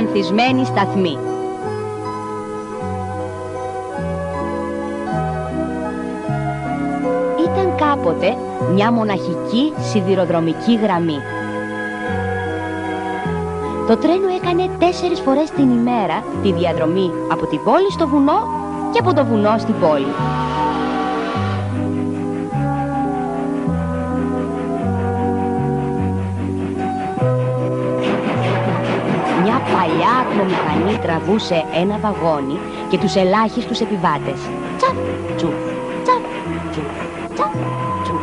ανθισμένοι σταθμοί. Ήταν κάποτε μια μοναχική σιδηροδρομική γραμμή. Το τρένο έκανε 4 φορές την ημέρα τη διαδρομή από την πόλη στο βουνό και από το βουνό στην πόλη. Μια παλιά ατμομηχανή τραβούσε ένα βαγόνι και τους ελάχιστους επιβάτες. Τσαπ, τσουπ, τσαπ, τσουπ, τσαπ, τσουπ.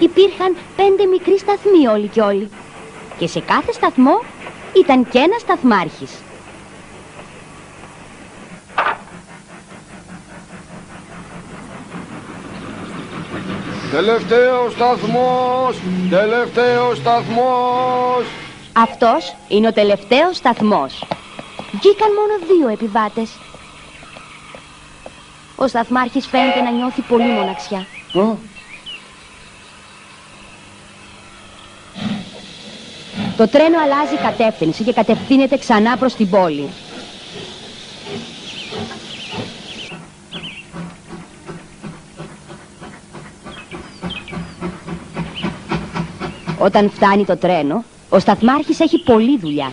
Υπήρχαν 5 μικροί σταθμοί όλοι και όλοι. Και σε κάθε σταθμό ήταν και ένας σταθμάρχης. Τελευταίος σταθμός! Τελευταίος σταθμός! Αυτός είναι ο τελευταίος σταθμός. Βγήκαν μόνο 2 επιβάτες. Ο σταθμάρχης φαίνεται να νιώθει πολύ μοναξιά. Το τρένο αλλάζει κατεύθυνση και κατευθύνεται ξανά προς την πόλη. Όταν φτάνει το τρένο, ο σταθμάρχης έχει πολλή δουλειά.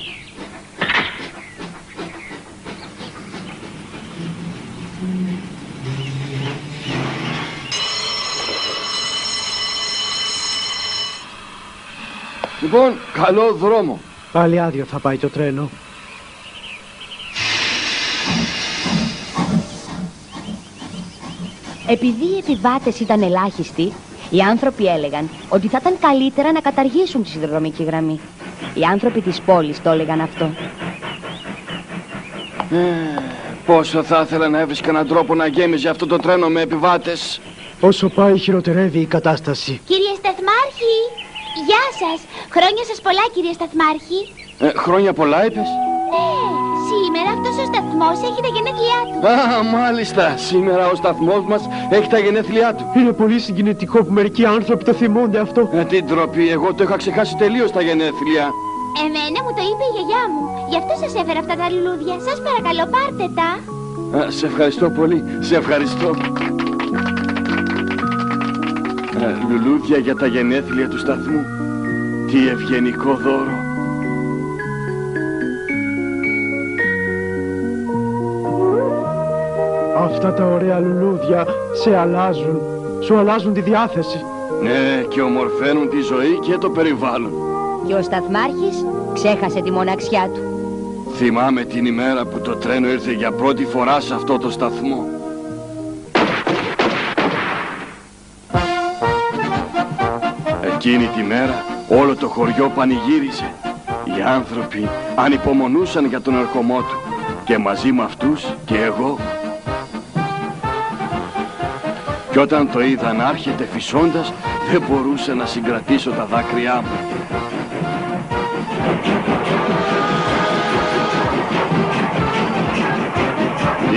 Λοιπόν, καλό δρόμο. Πάλι άδειο θα πάει το τρένο. Επειδή οι επιβάτες ήταν ελάχιστοι, οι άνθρωποι έλεγαν ότι θα ήταν καλύτερα να καταργήσουν τη σιδηροδρομική γραμμή. Οι άνθρωποι της πόλης το έλεγαν αυτό. Πόσο θα ήθελα να έβρισκα έναν τρόπο να γέμιζε αυτό το τρένο με επιβάτες. Όσο πάει χειροτερεύει η κατάσταση. Κύριε Σταθμάρχη, γεια σας. Χρόνια σας πολλά, κύριε Σταθμάρχη. Χρόνια πολλά είπες? Σήμερα αυτός ο σταθμός έχει τα γενέθλιά του. Α, μάλιστα. Σήμερα ο σταθμός μας έχει τα γενέθλιά του. Είναι πολύ συγκινητικό που μερικοί άνθρωποι το θυμούνται αυτό. Τι ντροπή, εγώ το είχα ξεχάσει τελείως τα γενέθλια. Εμένα μου το είπε η γιαγιά μου. Γι' αυτό σας έφερα αυτά τα λουλούδια. Σας παρακαλώ, πάρτε τα. Σε ευχαριστώ πολύ. Σε ευχαριστώ. Λουλούδια για τα γενέθλια του σταθμού. Τι ευγενικό δώρο. Αυτά τα ωραία λουλούδια σε αλλάζουν. Σου αλλάζουν τη διάθεση. Ναι, και ομορφαίνουν τη ζωή και το περιβάλλον. Και ο σταθμάρχης ξέχασε τη μοναξιά του. Θυμάμαι την ημέρα που το τρένο ήρθε για πρώτη φορά σε αυτό το σταθμό. Εκείνη τη μέρα όλο το χωριό πανηγύριζε. Οι άνθρωποι ανυπομονούσαν για τον ερχομό του. Και μαζί με αυτούς και εγώ. Κι όταν το είδα να έρχεται φυσώντας, δεν μπορούσα να συγκρατήσω τα δάκρυά μου.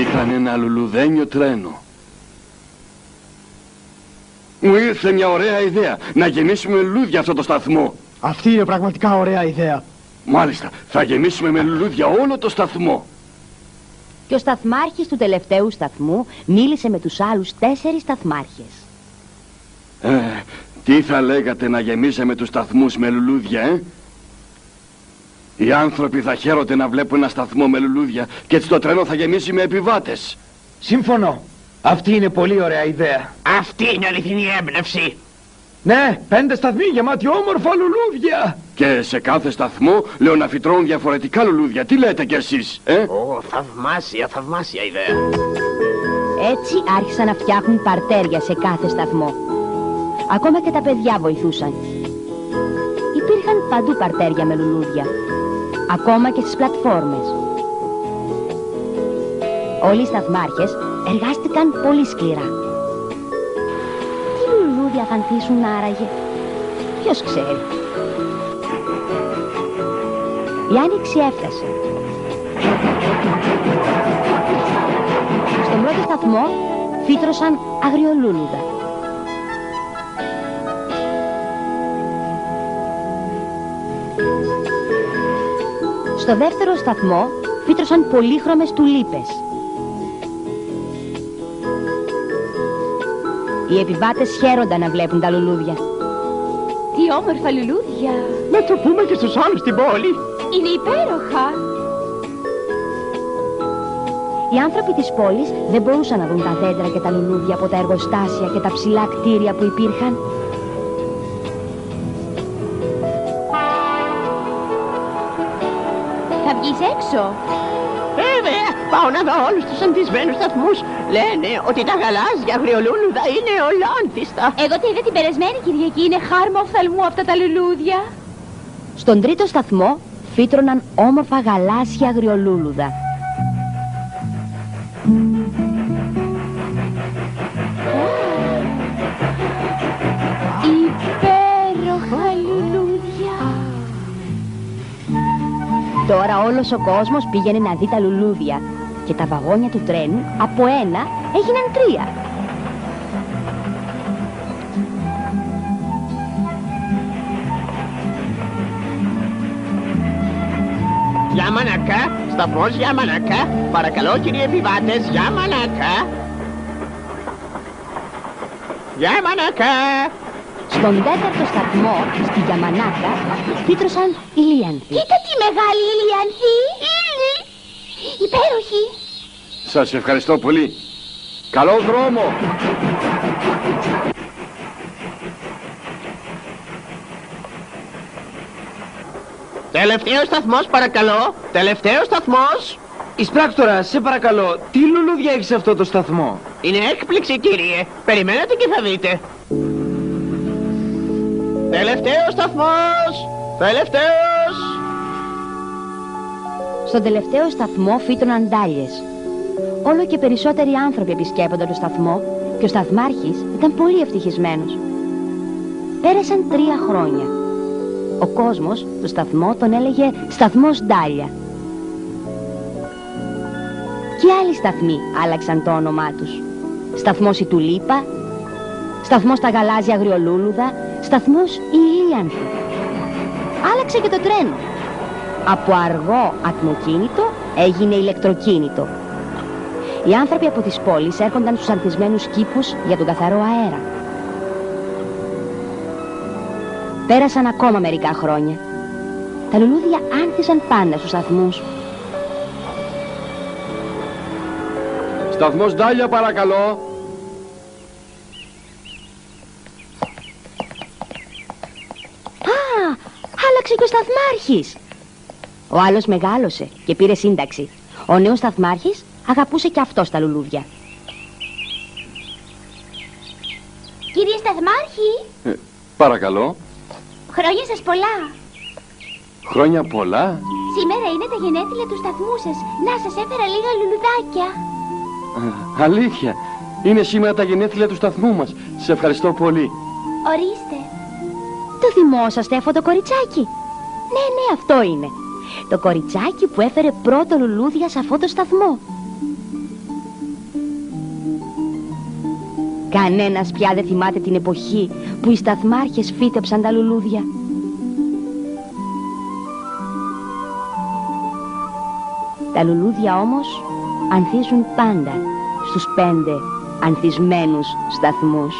Ήταν ένα λουλουδένιο τρένο. Μου ήρθε μια ωραία ιδέα, να γεμίσουμε με λουλούδια αυτό το σταθμό. Αυτή είναι πραγματικά ωραία ιδέα. Μάλιστα, θα γεμίσουμε με λουλούδια όλο το σταθμό. Και ο σταθμάρχης του τελευταίου σταθμού μίλησε με τους άλλους 4 σταθμάρχες. Τι θα λέγατε να γεμίσαμε τους σταθμούς με λουλούδια, Οι άνθρωποι θα χαίρονται να βλέπουν ένα σταθμό με λουλούδια και έτσι το τρένο θα γεμίσει με επιβάτες. Συμφωνώ. Αυτή είναι πολύ ωραία ιδέα. Αυτή είναι αληθινή έμπνευση. Ναι, 5 σταθμοί γεμάτοι όμορφα λουλούδια. Και σε κάθε σταθμό λέω να φυτρώνουν διαφορετικά λουλούδια. Τι λέτε κι εσείς, θαυμάσια ιδέα. Έτσι άρχισαν να φτιάχνουν παρτέρια σε κάθε σταθμό. Ακόμα και τα παιδιά βοηθούσαν. Υπήρχαν παντού παρτέρια με λουλούδια. Ακόμα και στις πλατφόρμες. Όλοι οι σταθμάρχες εργάστηκαν πολύ σκληρά. Τι λουλούδια θα ανθίσουν άραγε? Ποιος ξέρει. Η άνοιξη έφτασε. Στον πρώτο σταθμό φύτρωσαν αγριολούλουδα. Στο δεύτερο σταθμό φύτρωσαν πολύχρωμες τουλίπες. Οι επιβάτες χαίρονταν να βλέπουν τα λουλούδια. Τι όμορφα λουλούδια! Να το πούμε και στους άλλους στην πόλη. Είναι υπέροχα! Οι άνθρωποι της πόλης δεν μπορούσαν να δουν τα δέντρα και τα λουλούδια από τα εργοστάσια και τα ψηλά κτίρια που υπήρχαν. Θα βγεις έξω! Βέβαια, πάω να δω όλους τους ανθισμένους σταθμούς. Λένε ότι τα γαλάζια αγριολούλουδα είναι ολάνθιστα. Εγώ τι είδα την περασμένη Κυριακή, είναι χάρμα οφθαλμού αυτά τα λουλούδια. Στον τρίτο σταθμό φύτρωναν όμορφα γαλάζια αγριολούλουδα. Υπέροχα λουλούδια! Τώρα όλος ο κόσμος πήγαινε να δει τα λουλούδια και τα βαγόνια του τρένου από 1 έγιναν 3. Γιαμανακά, σταθμός Γιαμανακά. Παρακαλώ κύριοι επιβάτες, Γιαμανακά. Γιαμανακά. Στον τέταρτο σταθμό, στη Γιαμανάκα, φύτρωσαν ηλίανθοι. Κοίτα τι μεγάλη ηλιανθή! Υπέροχη! Σας ευχαριστώ πολύ. Καλό δρόμο. Τελευταίος σταθμός παρακαλώ. Τελευταίος σταθμός. Εισπράκτορα, σε παρακαλώ, τι λουλούδια έχει σε αυτό το σταθμό? Είναι έκπληξη κύριε. Περιμένετε και θα δείτε. Τελευταίος σταθμός. Τελευταίος. Στον τελευταίο σταθμό φύτρωναν ντάλιες. Όλο και περισσότεροι άνθρωποι επισκέπονταν το σταθμό και ο σταθμάρχης ήταν πολύ ευτυχισμένος. Πέρασαν 3 χρόνια. Ο κόσμος το σταθμό τον έλεγε σταθμός Ντάλια. Και άλλοι σταθμοί άλλαξαν το όνομά τους. Σταθμός η Τουλίπα, σταθμός τα γαλάζια αγριολούλουδα, σταθμός η Ηλίανθη. Άλλαξε και το τρένο. Από αργό ατμοκίνητο έγινε ηλεκτροκίνητο. Οι άνθρωποι από τις πόλεις έρχονταν στους ανθισμένους κήπους για τον καθαρό αέρα. Πέρασαν ακόμα μερικά χρόνια. Τα λουλούδια άνθησαν πάντα στους σταθμούς. Σταθμός Ντάλια παρακαλώ. Α, άλλαξε και ο σταθμάρχης. Ο άλλος μεγάλωσε και πήρε σύνταξη. Ο νέος σταθμάρχης αγαπούσε και αυτός τα λουλούδια. Κύριε Σταθμάρχη, Παρακαλώ. χρόνια σας πολλά. Χρόνια πολλά. Σήμερα είναι τα γενέθλια του σταθμού σας. Να, σας έφερα λίγα λουλουδάκια. Αλήθεια. Είναι σήμερα τα γενέθλια του σταθμού μας. Σε ευχαριστώ πολύ. Ορίστε. Το θυμόσαστε αυτό το κοριτσάκι? Ναι, ναι, αυτό είναι. Το κοριτσάκι που έφερε πρώτο λουλούδια σε αυτό το σταθμό. Κανένας πια δεν θυμάται την εποχή που οι σταθμάρχες φύτεψαν τα λουλούδια. Τα λουλούδια όμως ανθίζουν πάντα στους 5 ανθισμένους σταθμούς.